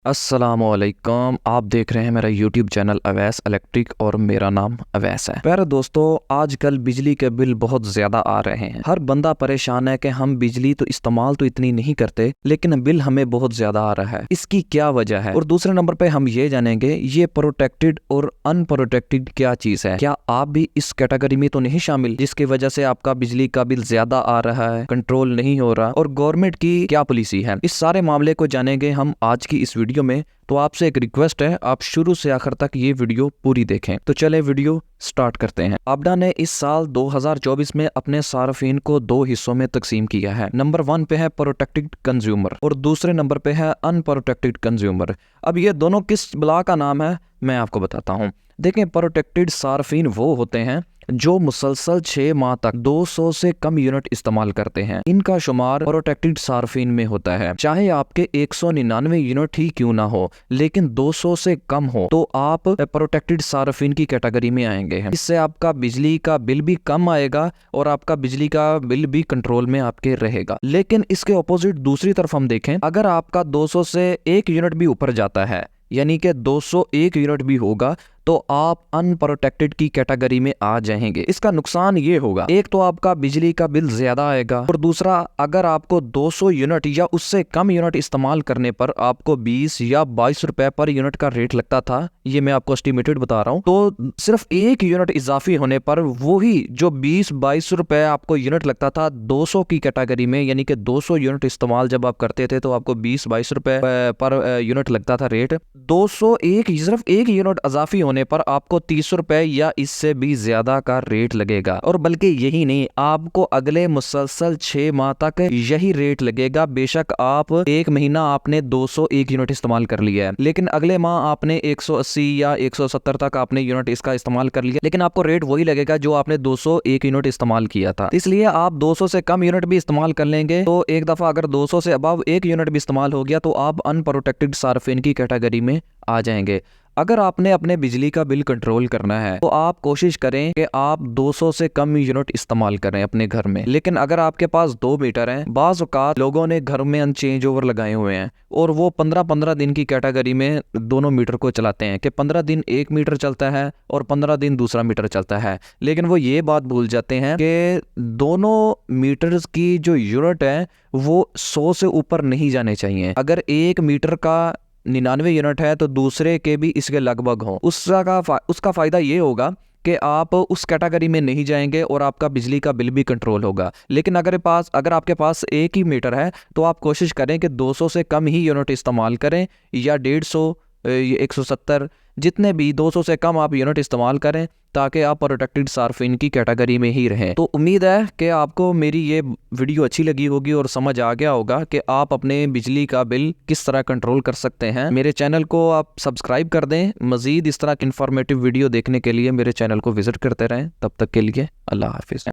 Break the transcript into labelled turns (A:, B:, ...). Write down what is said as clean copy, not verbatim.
A: अस्सलामुअलैकुम। आप देख रहे हैं मेरा यूट्यूब चैनल अवैस इलेक्ट्रिक और मेरा नाम अवैस है। प्यारे दोस्तों, आजकल बिजली के बिल बहुत ज़्यादा आ रहे हैं। हर बंदा परेशान है कि हम बिजली तो इस्तेमाल तो इतनी नहीं करते, लेकिन बिल हमें बहुत ज़्यादा आ रहा है। इसकी क्या वजह है? और दूसरे नंबर पे हम ये जानेंगे ये प्रोटेक्टेड और अनप्रोटेक्टेड क्या चीज़ है। क्या आप भी इस कैटेगरी में तो नहीं शामिल जिसकी वजह से आपका बिजली का बिल ज़्यादा आ रहा है, कंट्रोल नहीं हो रहा, और गवर्नमेंट की क्या पॉलिसी है? इस सारे मामले को जानेंगे हम आज की इस वीडियो में। तो आपसे एक रिक्वेस्ट है, आप शुरू से आखिर तक ये वीडियो पूरी देखें। तो चले वीडियो स्टार्ट करते हैं। आपडा ने इस साल 2024 में अपने सार्फिन को दो हिस्सों में तकसीम किया है। नंबर 1 पे है प्रोटेक्टेड कंज्यूमर और दूसरे नंबर पे है अनप्रोटेक्टेड कंज्यूमर। अब ये दोनों किस बला का नाम है मैं आपको बताता हूँ। देखें, प्रोटेक्टेड सार्फिन वो होते हैं जो मुसलसल 6 माह तक 200 से कम यूनिट इस्तेमाल करते हैं। इनका शुमार प्रोटेक्टेड सार्फिन में होता है। चाहे आपके 199 यूनिट ही क्यों ना हो, लेकिन 200 से कम हो तो आप प्रोटेक्टेड सार्फिन की कैटेगरी में आएंगे। इससे आपका बिजली का बिल भी कम आएगा और आपका बिजली का बिल भी कंट्रोल में आपके रहेगा। लेकिन इसके ऑपोजिट दूसरी तरफ हम देखें, अगर आपका 200 से 1 यूनिट भी ऊपर जाता है, यानी कि 201 यूनिट भी होगा, तो आप अनप्रोटेक्टेड की कैटेगरी में आ जाएंगे। इसका नुकसान ये होगा, एक तो आपका बिजली का बिल ज्यादा आएगा, और दूसरा अगर आपको 200 यूनिट या उससे कम यूनिट इस्तेमाल करने पर आपको 20 या 22 रुपए पर यूनिट का रेट लगता था, ये मैं आपको एस्टिमेटेड बता रहा हूँ, तो सिर्फ 1 यूनिट इजाफी होने पर वही जो 20-22 रुपए आपको यूनिट लगता था 200 की कैटेगरी में, यानी कि 200 यूनिट इस्तेमाल जब आप करते थे तो आपको 20-22 रुपए पर यूनिट लगता था रेट। 201 सिर्फ 1 यूनिट इजाफी होने पर आपको 30 रुपए या इससे भी ज्यादा का रेट लगेगा। और बल्कि यही नहीं, आपको अगले मुसलसल 6 माह तक यही रेट लगेगा। बेशक आप एक महीना आपने 201 यूनिट इस्तेमाल कर लिया है, लेकिन अगले माह आपने 180 या 170 तक आपने यूनिट इसका इस्तेमाल कर लिया, लेकिन आपको रेट वही लगेगा जो आपने 201 यूनिट इस्तेमाल किया था। इसलिए आप 200 से कम यूनिट भी इस्तेमाल कर लेंगे तो एक दफा अगर 200 से अबव 1 यूनिट भी इस्तेमाल हो गया तो आप अनप्रोटेक्टेड सार्फिन की कैटेगरी में आ जाएंगे। अगर आपने अपने बिजली का बिल कंट्रोल करना है तो आप कोशिश करें कि आप 200 से कम यूनिट इस्तेमाल करें अपने घर में। लेकिन अगर आपके पास 2 मीटर हैं, बाज़ औक़ात लोगों ने घर में चेंज ओवर लगाए हुए हैं और वो 15-15 दिन की कैटेगरी में दोनों मीटर को चलाते हैं कि 15 दिन एक मीटर चलता है और 15 दिन दूसरा मीटर चलता है। लेकिन वो ये बात भूल जाते हैं कि दोनों मीटर्स की जो यूनिट है वो 100 से ऊपर नहीं जाने चाहिए। अगर एक मीटर का 99 यूनिट है तो दूसरे के भी इसके लगभग हों। उसका फ़ायदा ये होगा कि आप उस कैटेगरी में नहीं जाएंगे और आपका बिजली का बिल भी कंट्रोल होगा। लेकिन अगर आपके पास एक ही मीटर है तो आप कोशिश करें कि 200 से कम ही यूनिट इस्तेमाल करें, या 150, 170, जितने भी 200 से कम आप यूनिट इस्तेमाल करें ताकि आप प्रोटेक्टेड सार्फिन की कैटेगरी में ही रहें। तो उम्मीद है कि आपको मेरी ये वीडियो अच्छी लगी होगी और समझ आ गया होगा कि आप अपने बिजली का बिल किस तरह कंट्रोल कर सकते हैं। मेरे चैनल को आप सब्सक्राइब कर दें। मज़ीद इस तरह की इंफॉर्मेटिव वीडियो देखने के लिए मेरे चैनल को विजिट करते रहें। तब तक के लिए अल्लाह हाफिज़।